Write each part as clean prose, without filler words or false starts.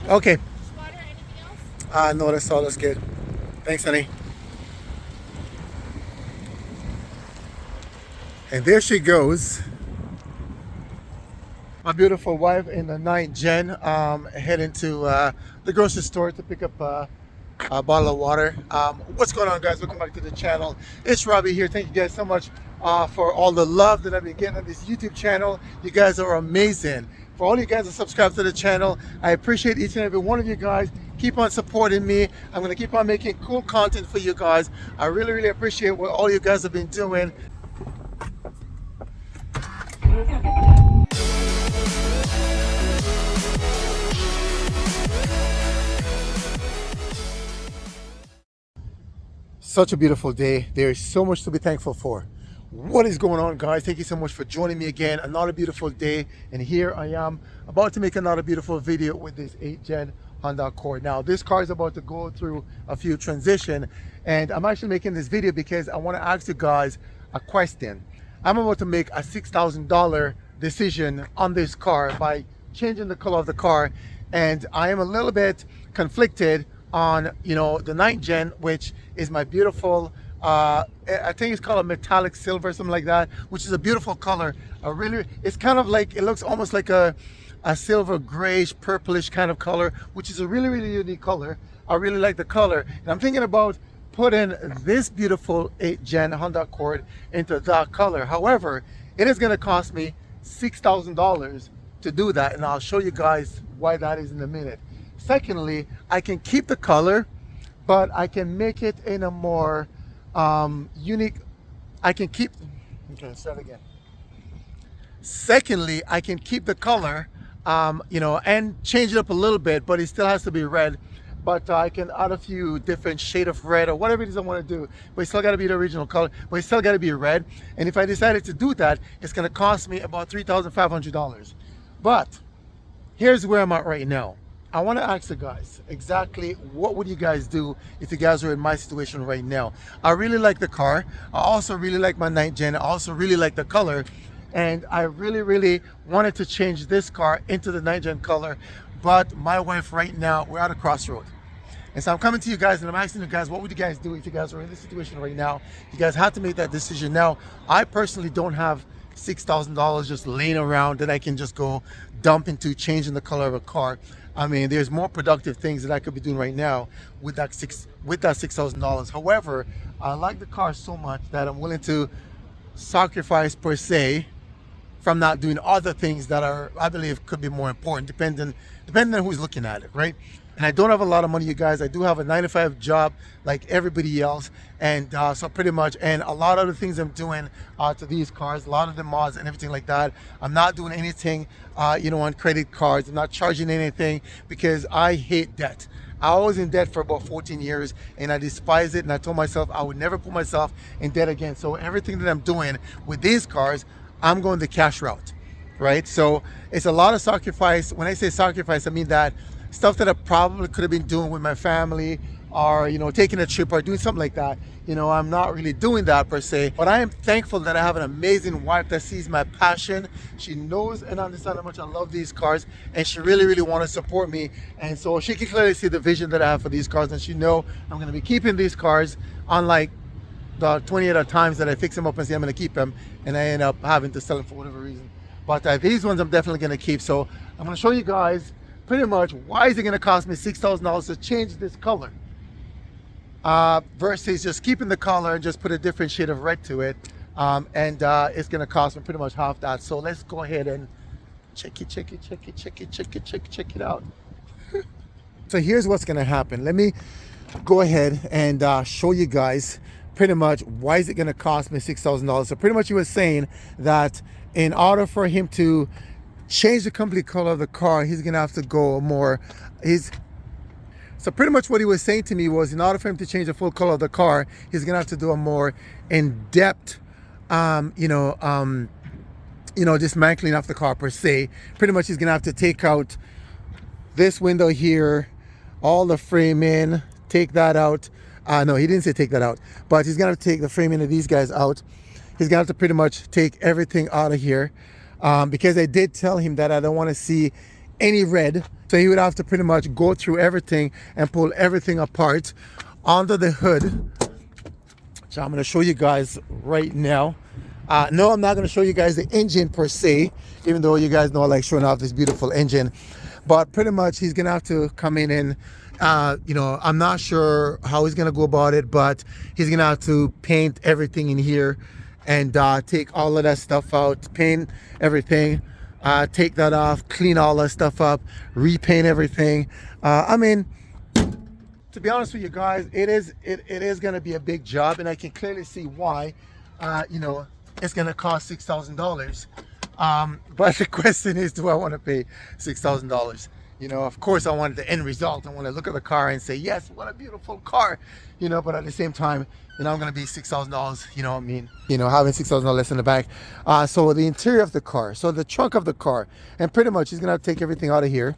Okay. Just water, anything else? No, that's all. That's good. Thanks, honey. And there she goes. My beautiful wife in the ninth gen, heading to the grocery store to pick up a bottle of water. What's going on, guys? Welcome back to the channel. It's Robbie here. Thank you guys so much for all the love that I've been getting on this YouTube channel. You guys are amazing. For all you guys that subscribe to the channel, I appreciate each and every one of you guys. Keep on supporting me. I'm going to keep on making cool content for you guys. I really, really appreciate what all you guys have been doing. Such a beautiful day. There is so much to be thankful for. What is going on, guys? Thank you so much for joining me again. Another beautiful day, and here I am about to make another beautiful video with this 8th gen Honda Accord. Now this car is about to go through a few transition, and I'm actually making this video because I want to ask you guys a question. I'm about to make a $6,000 decision on this car by changing the color of the car, and I am a little bit conflicted on, you know, the 9th gen, which is my beautiful I think it's called a metallic silver, something like that, which is a beautiful color. Really, it's kind of like, it looks almost like a silver grayish purplish kind of color, which is a really, really unique color. I really like the color, and I'm thinking about putting this beautiful 8th gen Honda Accord into that color. However, it is going to cost me $6,000 to do that, and I'll show you guys why that is in a minute. Secondly, I can keep the color, but I can make it in a more unique. I can keep, okay, start again. Secondly, I can keep the color, you know, and change it up a little bit, but it still has to be red. But I can add a few different shade of red or whatever it is I want to do. But it's still got to be the original color, but it's still got to be red. And if I decided to do that, it's going to cost me about $3,500. But here's where I'm at right now. I want to ask you guys exactly what would you guys do if you guys were in my situation right now. I really like the car. I also really like my 9th gen. I also really like the color, and I really, really wanted to change this car into the 9th gen color. But my wife right now, we're at a crossroad. And so I'm coming to you guys and I'm asking you guys, what would you guys do if you guys were in this situation right now? You guys have to make that decision now. I personally don't have $6,000 just laying around that I can just go dump into changing the color of a car. I mean, there's more productive things that I could be doing right now with that $6,000. However, I like the car so much that I'm willing to sacrifice, per se, from not doing other things that are, I believe, could be more important, depending on who's looking at it, right? And I don't have a lot of money, you guys. I do have a 9-to-5 job like everybody else, and so pretty much, and a lot of the things I'm doing to these cars, a lot of the mods and everything like that, I'm not doing anything, you know, on credit cards. I'm not charging anything because I hate debt. I was in debt for about 14 years and I despise it, and I told myself I would never put myself in debt again. So everything that I'm doing with these cars, I'm going the cash route, right? So it's a lot of sacrifice. When I say sacrifice, I mean that stuff that I probably could have been doing with my family, or, you know, taking a trip or doing something like that. You know, I'm not really doing that per se, but I am thankful that I have an amazing wife that sees my passion. She knows and understands how much I love these cars, and she really, really wants to support me. And so she can clearly see the vision that I have for these cars, and she know I'm going to be keeping these cars, unlike the 20 other times that I fix them up and say I'm going to keep them, and I end up having to sell them for whatever reason. But these ones I'm definitely going to keep. So I'm going to show you guys pretty much why is it going to cost me $6,000 to change this color, versus just keeping the color and just put a different shade of red to it, and it's going to cost me pretty much half that. So let's go ahead and check it out. So here's what's going to happen. Let me go ahead and show you guys pretty much why is it going to cost me $6,000. So pretty much he was saying that in order for him to change the complete color of the car, he's gonna have to go more, so pretty much what he was saying to me was, in order for him to change the full color of the car, he's gonna have to do a more in-depth dismantling of the car per se. Pretty much he's gonna have to take out this window here, all the framing, take that out. No, he didn't say take that out, but he's gonna have to take the framing of these guys out. He's gonna have to pretty much take everything out of here, because I did tell him that I don't want to see any red. So he would have to pretty much go through everything and pull everything apart under the hood. So I'm going to show you guys right now. No, I'm not going to show you guys the engine per se, even though you guys know I like showing off this beautiful engine. But pretty much he's going to have to come in and, you know, I'm not sure how he's going to go about it, but he's going to have to paint everything in here and take all of that stuff out, paint everything, take that off, clean all that stuff up, repaint everything. I mean, to be honest with you guys, it is going to be a big job, and I can clearly see why. You know, it's going to cost $6,000. But the question is, do I want to pay $6,000? You know, of course I want the end result. I want to look at the car and say, yes, what a beautiful car. You know, but at the same time, you know, I'm going to be $6,000, you know what I mean? You know, having $6,000 less in the bank. So the interior of the car, so the trunk of the car, and pretty much he's going to have to take everything out of here.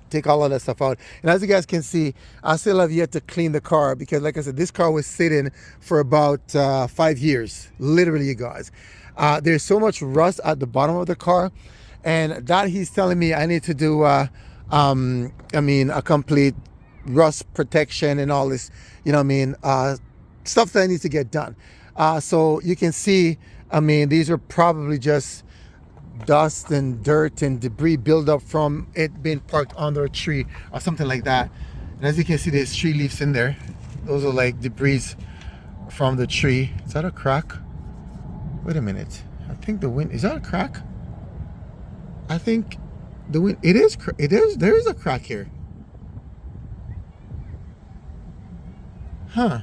Take all of that stuff out. And as you guys can see, I still have yet to clean the car because, like I said, this car was sitting for about 5 years, literally, you guys. There's so much rust at the bottom of the car, and that he's telling me I need to do I mean, a complete rust protection and all this, you know what I mean, stuff that I need to get done. So you can see, I mean, these are probably just dust and dirt and debris build up from it being parked under a tree or something like that. And as you can see, there's tree leaves in there. Those are like debris from the tree. Is that a crack? Wait a minute. I think the wind, is that a crack? I think the wind, it is, there is a crack here. Huh.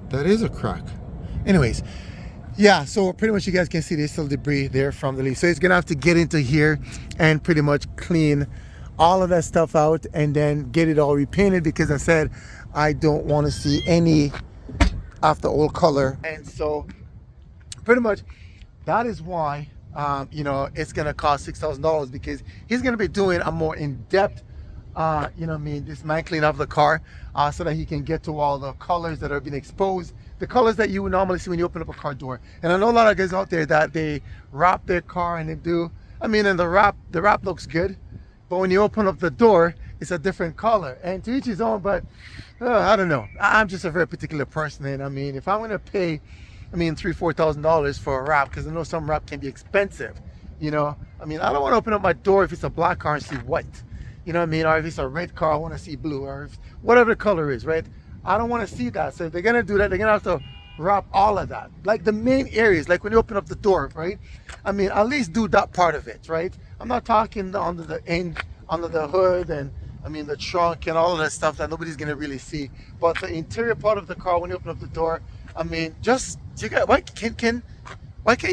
That is a crack. Anyways, yeah, so pretty much you guys can see there's still debris there from the leaf. So he's gonna have to get into here and pretty much clean all of that stuff out and then get it all repainted, because I said I don't want to see any of the old color. And so pretty much that is why you know, it's gonna cost $6,000, because he's gonna be doing a more in-depth you know what I mean, dismantling of the car, so that he can get to all the colors that are being exposed, the colors that you would normally see when you open up a car door. And I know a lot of guys out there that they wrap their car and they do, I mean, and the wrap looks good, but when you open up the door, it's a different color. And to each his own, but I don't know. I'm just a very particular person, and I mean, if I'm gonna pay, I mean, $3,000-$4,000 for a wrap, because I know some wrap can be expensive, you know, I mean, I don't want to open up my door if it's a black car and see white. You know what I mean? Or if it's a red car, I want to see blue, or if, whatever the color is, right? I don't want to see that. So if they're going to do that, they're going to have to wrap all of that. Like the main areas, like when you open up the door, right? I mean, at least do that part of it, right? I'm not talking under the end, under the hood, and I mean the trunk and all of that stuff that nobody's going to really see. But the interior part of the car, when you open up the door, I mean, just, you guys, why can't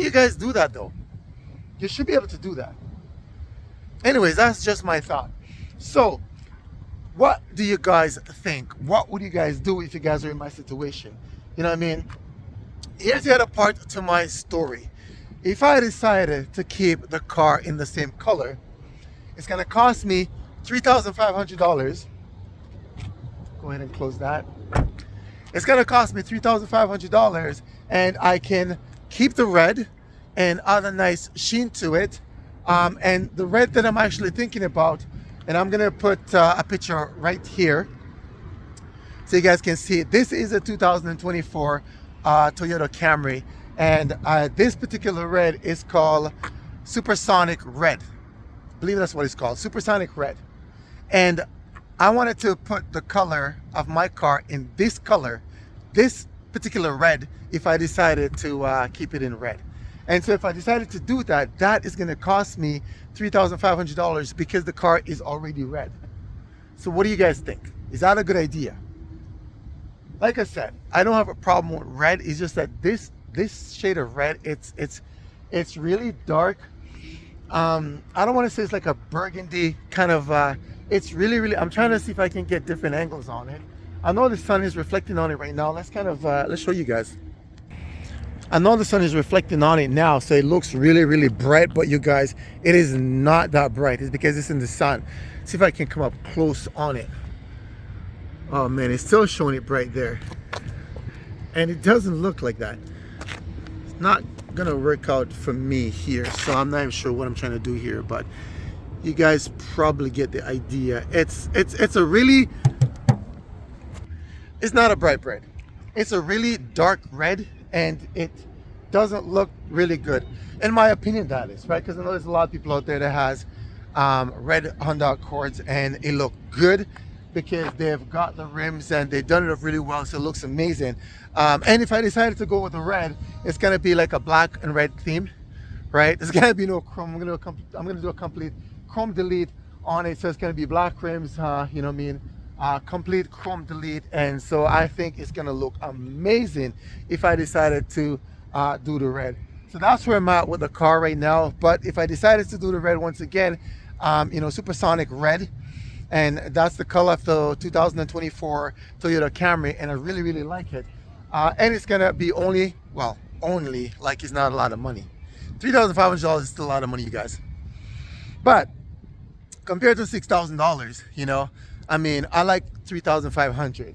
you guys do that though? You should be able to do that. Anyways, that's just my thought. So, what do you guys think? What would you guys do if you guys are in my situation? You know what I mean? Here's the other part to my story. If I decided to keep the car in the same color, it's going to cost me $3,500. Go ahead and close that. It's going to cost me $3,500, and I can keep the red and add a nice sheen to it. And the red that I'm actually thinking about, and I'm gonna put a picture right here so you guys can see it. This is a 2024 Toyota Camry, and this particular red is called Supersonic Red. I believe that's what it's called, Supersonic Red. And I wanted to put the color of my car in this color, this particular red, if I decided to keep it in red. And so if I decided to do that, that is going to cost me $3,500, because the car is already red. So what do you guys think? Is that a good idea? Like I said, I don't have a problem with red. It's just that this shade of red, it's really dark. I don't want to say it's like a burgundy kind of, it's really, I'm trying to see if I can get different angles on it. I know the sun is reflecting on it right now. Let's kind of, let's show you guys. I know the sun is reflecting on it now, so it looks really bright, but you guys, it is not that bright. It's because it's in the sun. See if I can come up close on it. Oh man, it's still showing it bright there. And it doesn't look like that. It's not gonna work out for me here. So I'm not even sure what I'm trying to do here, but you guys probably get the idea. It's a really, it's not a bright red. It's a really dark red, and it doesn't look really good, in my opinion. That is right, because I know there's a lot of people out there that has red Honda Accords, and it look good because they've got the rims and they've done it up really well, so it looks amazing. And if I decided to go with the red, it's gonna be like a black and red theme, right? There's gonna be no chrome. I'm gonna do a complete chrome delete on it, so it's gonna be black rims. You know what I mean? Complete chrome delete, and so I think it's gonna look amazing if I decided to do the red. So that's where I'm at with the car right now. But if I decided to do the red once again, you know, supersonic red, and that's the color of the 2024 Toyota Camry, and I really like it. And it's gonna be only, well, only, like, it's not a lot of money. $3,500 is still a lot of money, you guys. But compared to $6,000, you know, I mean, I like 3,500.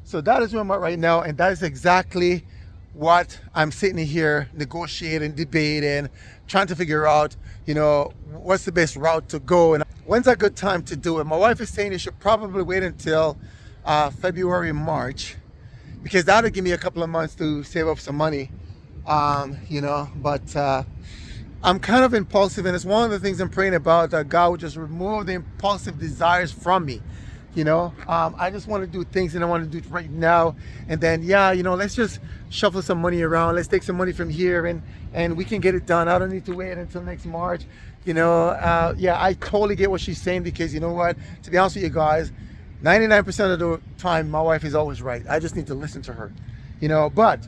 So that is where I'm at right now, and that is exactly what I'm sitting here negotiating, debating, trying to figure out, you know, what's the best route to go and when's a good time to do it. My wife is saying you should probably wait until February, March, because that'll give me a couple of months to save up some money, you know. But I'm kind of impulsive, and it's one of the things I'm praying about, that God would just remove the impulsive desires from me. You know, I just want to do things, and I want to do it right now. And then, yeah, you know, let's just shuffle some money around. Let's take some money from here, and we can get it done. I don't need to wait until next March. You know, yeah, I totally get what she's saying, because you know what? To be honest with you guys, 99% of the time, my wife is always right. I just need to listen to her, you know. But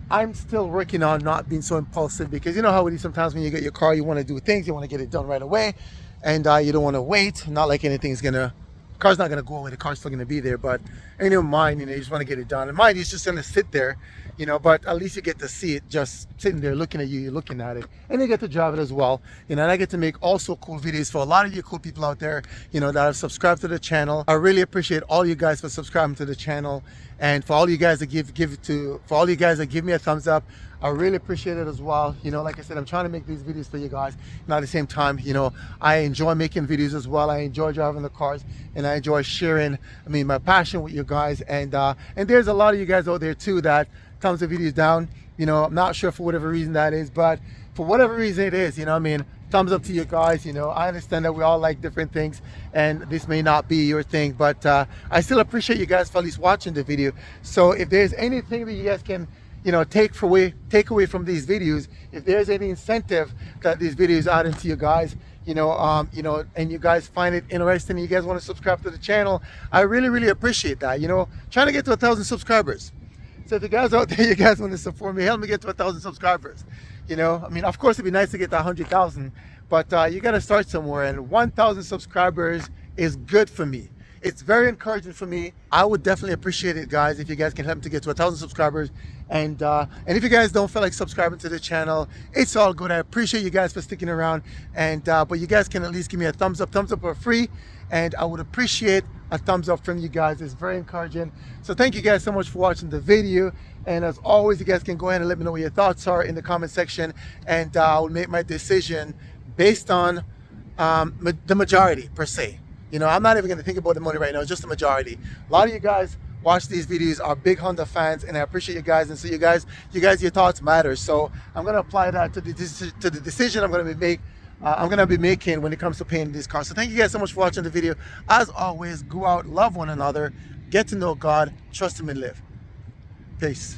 I'm still working on not being so impulsive, because you know how it is sometimes when you get your car, you want to do things, you want to get it done right away, and you don't want to wait. Not like anything's gonna, car's not gonna go away, the car's still gonna be there. But in your mind, you know, you just want to get it done, and mine is just gonna sit there, you know. But at least you get to see it just sitting there looking at you, you're looking at it, and you get to drive it as well, you know. And I get to make also cool videos for a lot of you cool people out there, you know, that have subscribed to the channel. I really appreciate all you guys for subscribing to the channel, and for all you guys that for all you guys that give me a thumbs up, I really appreciate it as well. You know, like I said, I'm trying to make these videos for you guys, and at the same time, you know, I enjoy making videos as well. I enjoy driving the cars, and I enjoy sharing, I mean, my passion with you guys. And there's a lot of you guys out there too that thumbs the videos down. You know, I'm not sure for whatever reason that is, but for whatever reason it is, you know, I mean, thumbs up to you guys. You know, I understand that we all like different things, and this may not be your thing, but I still appreciate you guys for at least watching the video. So if there's anything that you guys can, you know, take away from these videos, if there's any incentive that these videos add into you guys, you know, and you guys find it interesting, and you guys want to subscribe to the channel, I really appreciate that. You know, trying to get to 1,000 subscribers. So if you guys out there, you guys want to support me, help me get to 1,000 subscribers. You know, I mean, of course it'd be nice to get to 100,000, but you got to start somewhere, and 1,000 subscribers is good for me. It's very encouraging for me. I would definitely appreciate it, guys, if you guys can help me to get to 1,000 subscribers. And if you guys don't feel like subscribing to the channel, it's all good. I appreciate you guys for sticking around. And but you guys can at least give me a thumbs up. Thumbs up are free, and I would appreciate a thumbs up from you guys. It's very encouraging. So thank you guys so much for watching the video. And as always, you guys can go ahead and let me know what your thoughts are in the comment section, and I'll make my decision based on the majority per se. You know, I'm not even going to think about the money right now, just the majority. A lot of you guys watch these videos are big Honda fans, and I appreciate you guys. And so you guys, your thoughts matter. So I'm going to apply that to the decision I'm going to be making when it comes to paying these cars. So thank you guys so much for watching the video. As always, go out, love one another, get to know God, trust Him, and live. Peace.